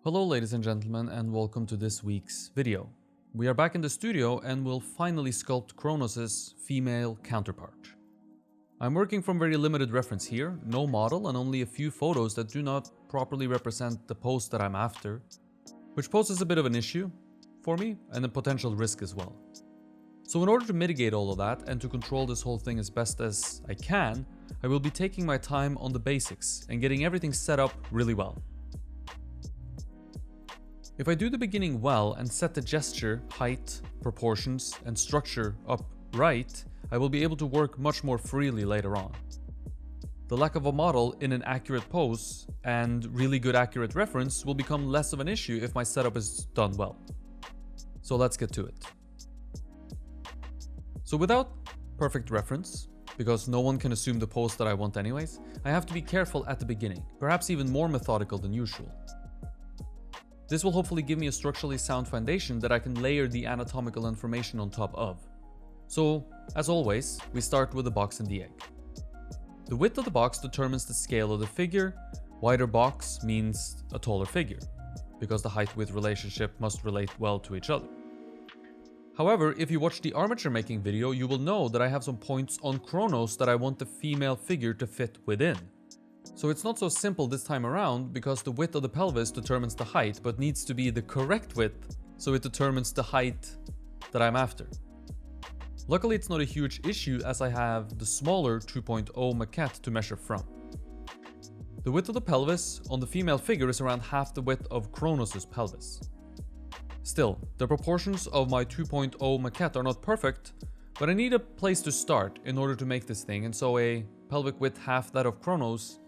Hello ladies and gentlemen, and welcome to this week's video. We are back in the studio and will finally sculpt Kronos' female counterpart. I'm working from very limited reference here, no model and only a few photos that do not properly represent the pose that I'm after, which poses a bit of an issue for me and a potential risk as well. So in order to mitigate all of that and to control this whole thing as best as I can, I will be taking my time on the basics and getting everything set up really well. If I do the beginning well and set the gesture, height, proportions, and structure up right, I will be able to work much more freely later on. The lack of a model in an accurate pose and really good accurate reference will become less of an issue if my setup is done well. So let's get to it. So without perfect reference, because no one can assume the pose that I want anyways, I have to be careful at the beginning, perhaps even more methodical than usual. This will hopefully give me a structurally sound foundation that I can layer the anatomical information on top of. So, as always, we start with the box and the egg. The width of the box determines the scale of the figure. Wider box means a taller figure, because the height-width relationship must relate well to each other. However, if you watch the armature making video, you will know that I have some points on Kronos that I want the female figure to fit within. So it's not so simple this time around, because the width of the pelvis determines the height, but needs to be the correct width, so it determines the height that I'm after. Luckily it's not a huge issue, as I have the smaller 2.0 maquette to measure from. The width of the pelvis on the female figure is around half the width of Kronos' pelvis. Still, the proportions of my 2.0 maquette are not perfect, but I need a place to start in order to make this thing, and so a pelvic width half that of Kronos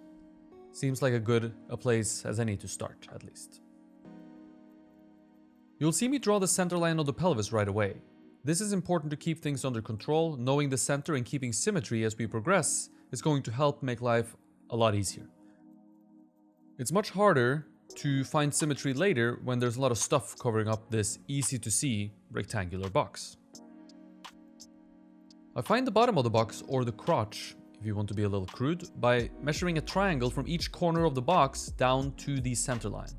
seems like a place as any to start, at least. You'll see me draw the center line of the pelvis right away. This is important to keep things under control. Knowing the center and keeping symmetry as we progress is going to help make life a lot easier. It's much harder to find symmetry later when there's a lot of stuff covering up this easy to see rectangular box. I find the bottom of the box, or the crotch, if you want to be a little crude, by measuring a triangle from each corner of the box down to the center line.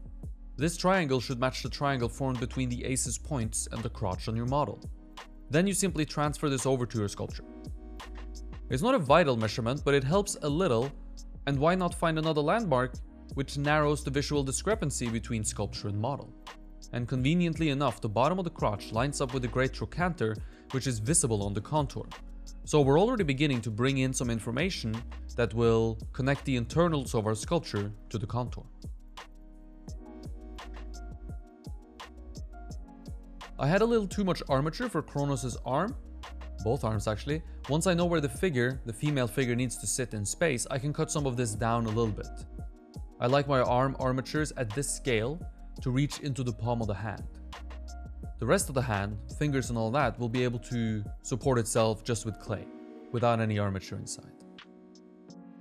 This triangle should match the triangle formed between the ace's points and the crotch on your model. Then you simply transfer this over to your sculpture. It's not a vital measurement, but it helps a little, and why not find another landmark which narrows the visual discrepancy between sculpture and model. And conveniently enough, the bottom of the crotch lines up with the great trochanter, which is visible on the contour. So we're already beginning to bring in some information that will connect the internals of our sculpture to the contour. I had a little too much armature for Kronos' arm, both arms actually. Once I know where the female figure needs to sit in space, I can cut some of this down a little bit. I like my arm armatures at this scale to reach into the palm of the hand. The rest of the hand, fingers and all that, will be able to support itself just with clay, without any armature inside.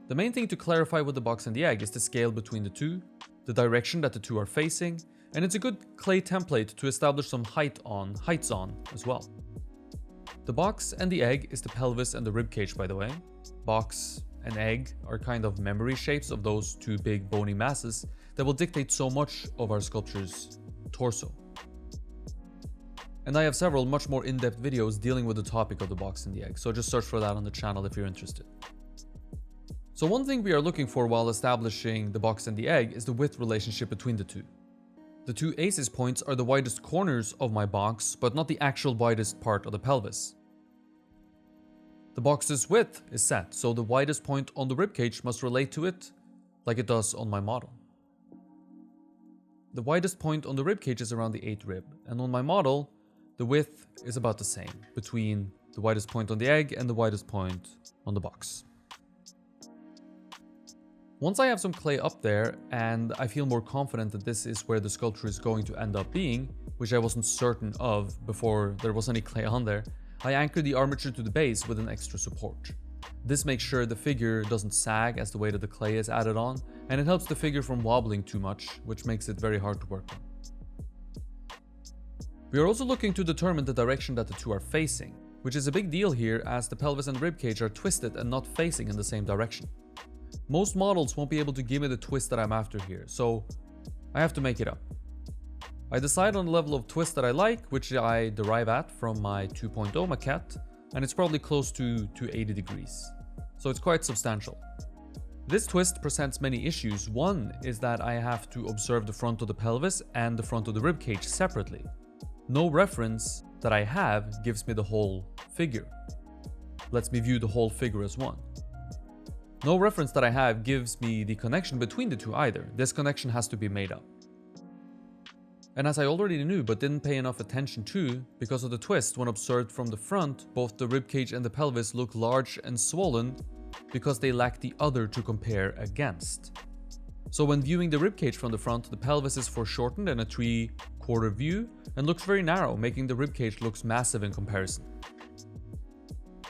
The main thing to clarify with the box and the egg is the scale between the two, the direction that the two are facing, and it's a good clay template to establish some heights on as well. The box and the egg is the pelvis and the ribcage, by the way. Box and egg are kind of memory shapes of those two big bony masses that will dictate so much of our sculpture's torso. And I have several much more in-depth videos dealing with the topic of the box and the egg, so just search for that on the channel if you're interested. So one thing we are looking for while establishing the box and the egg is the width relationship between the two. The two aces points are the widest corners of my box, but not the actual widest part of the pelvis. The box's width is set, so the widest point on the ribcage must relate to it like it does on my model. The widest point on the ribcage is around the 8th rib, and on my model, the width is about the same between the widest point on the egg and the widest point on the box. Once I have some clay up there and I feel more confident that this is where the sculpture is going to end up being, which I wasn't certain of before there was any clay on there, I anchor the armature to the base with an extra support. This makes sure the figure doesn't sag as the weight of the clay is added on, and it helps the figure from wobbling too much, which makes it very hard to work on. We are also looking to determine the direction that the two are facing, which is a big deal here as the pelvis and ribcage are twisted and not facing in the same direction. Most models won't be able to give me the twist that I'm after here, so I have to make it up. I decide on the level of twist that I like, which I derive at from my 2.0 maquette, and it's probably close to 80 degrees. So it's quite substantial. This twist presents many issues. One is that I have to observe the front of the pelvis and the front of the ribcage separately. No reference that I have gives me the whole figure. Lets me view the whole figure as one. No reference that I have gives me the connection between the two either. This connection has to be made up. And as I already knew but didn't pay enough attention to, because of the twist, when observed from the front, both the ribcage and the pelvis look large and swollen because they lack the other to compare against. So when viewing the ribcage from the front, the pelvis is foreshortened in a 3/4 view and looks very narrow, making the ribcage looks massive in comparison.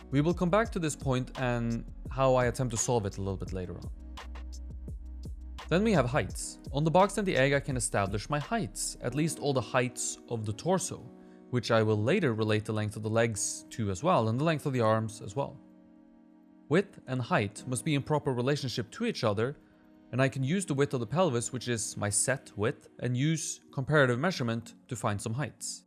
We will come back to this point and how I attempt to solve it a little bit later on. Then we have heights. On the box and the egg I can establish my heights, at least all the heights of the torso, which I will later relate the length of the legs to as well, and the length of the arms as well. Width and height must be in proper relationship to each other, and I can use the width of the pelvis, which is my set width, and use comparative measurement to find some heights.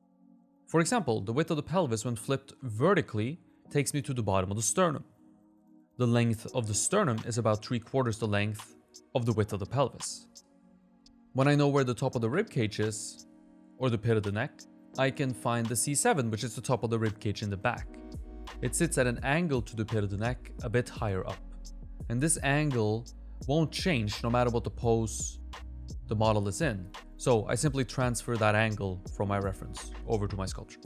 For example, the width of the pelvis when flipped vertically takes me to the bottom of the sternum. The length of the sternum is about 3/4 the length of the width of the pelvis. When I know where the top of the ribcage is, or the pit of the neck, I can find the C7, which is the top of the ribcage in the back. It sits at an angle to the pit of the neck, a bit higher up. And this angle won't change no matter what the pose the model is in. So I simply transfer that angle from my reference over to my sculpture.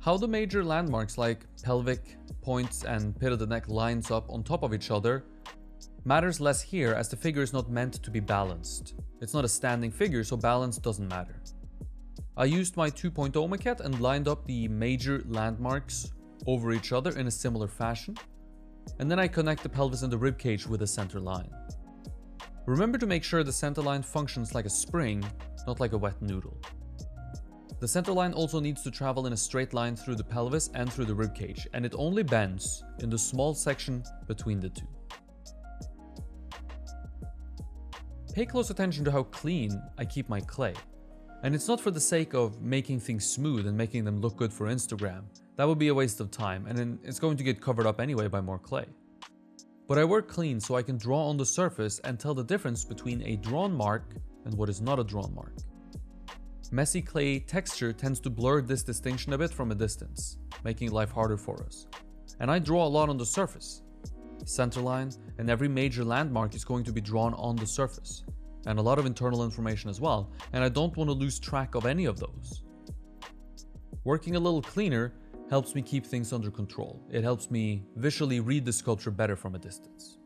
How the major landmarks like pelvic points and pit of the neck lines up on top of each other matters less here, as the figure is not meant to be balanced. It's not a standing figure, so balance doesn't matter. I used my 2.0 maquette and lined up the major landmarks over each other in a similar fashion, and then I connect the pelvis and the ribcage with a center line. Remember to make sure the center line functions like a spring, not like a wet noodle. The center line also needs to travel in a straight line through the pelvis and through the ribcage, and it only bends in the small section between the two. Pay close attention to how clean I keep my clay. And it's not for the sake of making things smooth and making them look good for Instagram. That would be a waste of time, and then it's going to get covered up anyway by more clay. But I work clean so I can draw on the surface and tell the difference between a drawn mark and what is not a drawn mark. Messy clay texture tends to blur this distinction a bit from a distance, making life harder for us. And I draw a lot on the surface. Centerline and every major landmark is going to be drawn on the surface, and a lot of internal information as well, and I don't want to lose track of any of those. Working a little cleaner helps me keep things under control. It helps me visually read the sculpture better from a distance.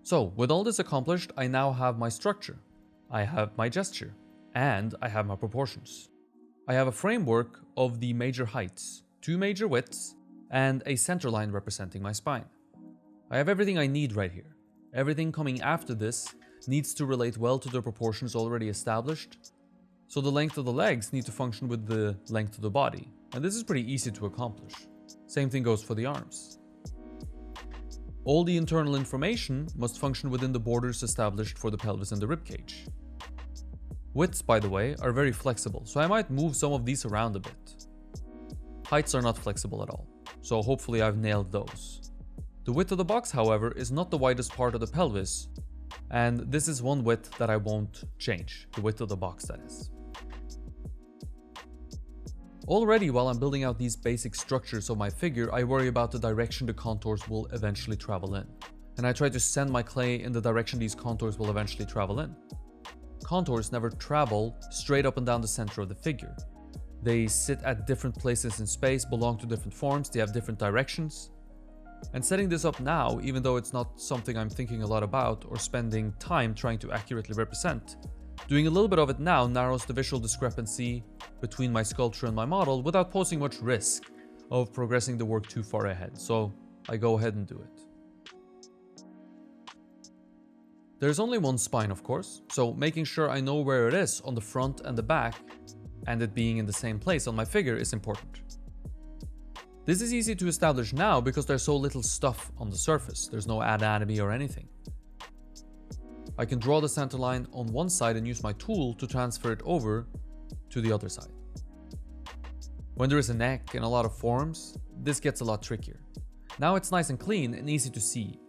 So, with all this accomplished, I now have my structure, I have my gesture, and I have my proportions. I have a framework of the major heights, 2 major widths, and a center line representing my spine. I have everything I need right here. Everything coming after this needs to relate well to the proportions already established, so the length of the legs need to function with the length of the body, and this is pretty easy to accomplish. Same thing goes for the arms. All the internal information must function within the borders established for the pelvis and the ribcage. Widths, by the way, are very flexible, so I might move some of these around a bit. Heights are not flexible at all, so hopefully I've nailed those. The width of the box, however, is not the widest part of the pelvis, and this is one width that I won't change, the width of the box that is. Already while I'm building out these basic structures of my figure, I worry about the direction the contours will eventually travel in, and I try to send my clay in the direction these contours will eventually travel in. Contours never travel straight up and down the center of the figure. They sit at different places in space, belong to different forms, they have different directions. And setting this up now, even though it's not something I'm thinking a lot about or spending time trying to accurately represent, doing a little bit of it now narrows the visual discrepancy between my sculpture and my model without posing much risk of progressing the work too far ahead, so I go ahead and do it. There's only one spine, of course, so making sure I know where it is on the front and the back, and it being in the same place on my figure is important. This is easy to establish now because there's so little stuff on the surface. There's no anatomy or anything. I can draw the center line on one side and use my tool to transfer it over to the other side. When there is a neck and a lot of forms, this gets a lot trickier. Now it's nice and clean and easy to see.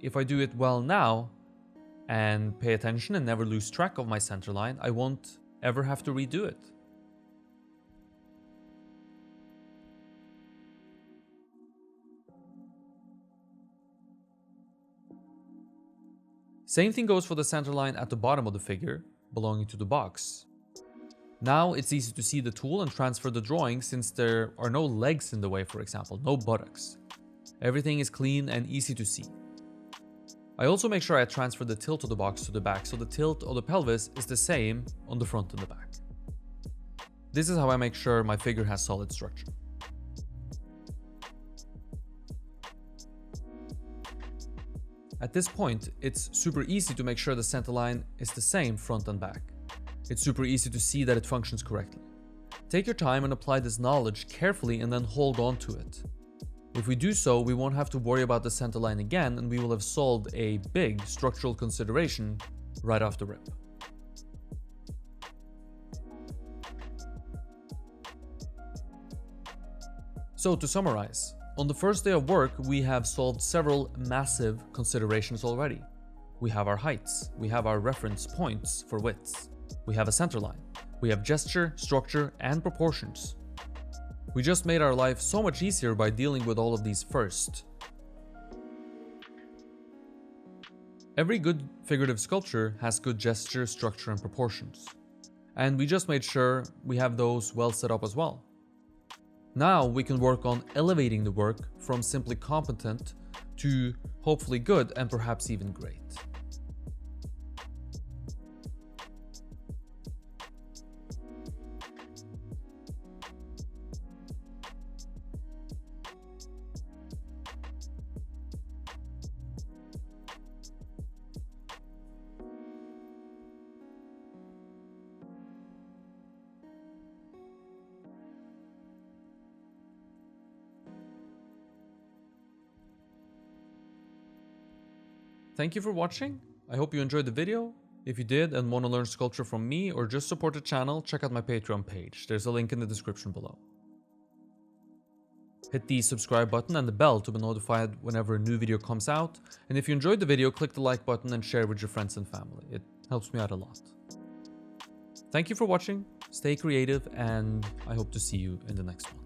If I do it well now and pay attention and never lose track of my center line, I won't ever have to redo it. Same thing goes for the center line at the bottom of the figure, belonging to the box. Now it's easy to see the tool and transfer the drawing since there are no legs in the way, for example, no buttocks. Everything is clean and easy to see. I also make sure I transfer the tilt of the box to the back so the tilt of the pelvis is the same on the front and the back. This is how I make sure my figure has solid structure. At this point, it's super easy to make sure the center line is the same front and back. It's super easy to see that it functions correctly. Take your time and apply this knowledge carefully and then hold on to it. If we do so, we won't have to worry about the center line again and we will have solved a big structural consideration right off the rip. So to summarize, on the first day of work, we have solved several massive considerations already. We have our heights, we have our reference points for widths, we have a center line, we have gesture, structure, and proportions. We just made our life so much easier by dealing with all of these first. Every good figurative sculpture has good gesture, structure, and proportions. And we just made sure we have those well set up as well. Now we can work on elevating the work from simply competent to hopefully good and perhaps even great. Thank you for watching. I hope you enjoyed the video. If you did and want to learn sculpture from me or just support the channel, check out my Patreon page. There's a link in the description below. Hit the subscribe button and the bell to be notified whenever a new video comes out. And if you enjoyed the video, click the like button and share with your friends and family. It helps me out a lot. Thank you for watching, stay creative, and I hope to see you in the next one.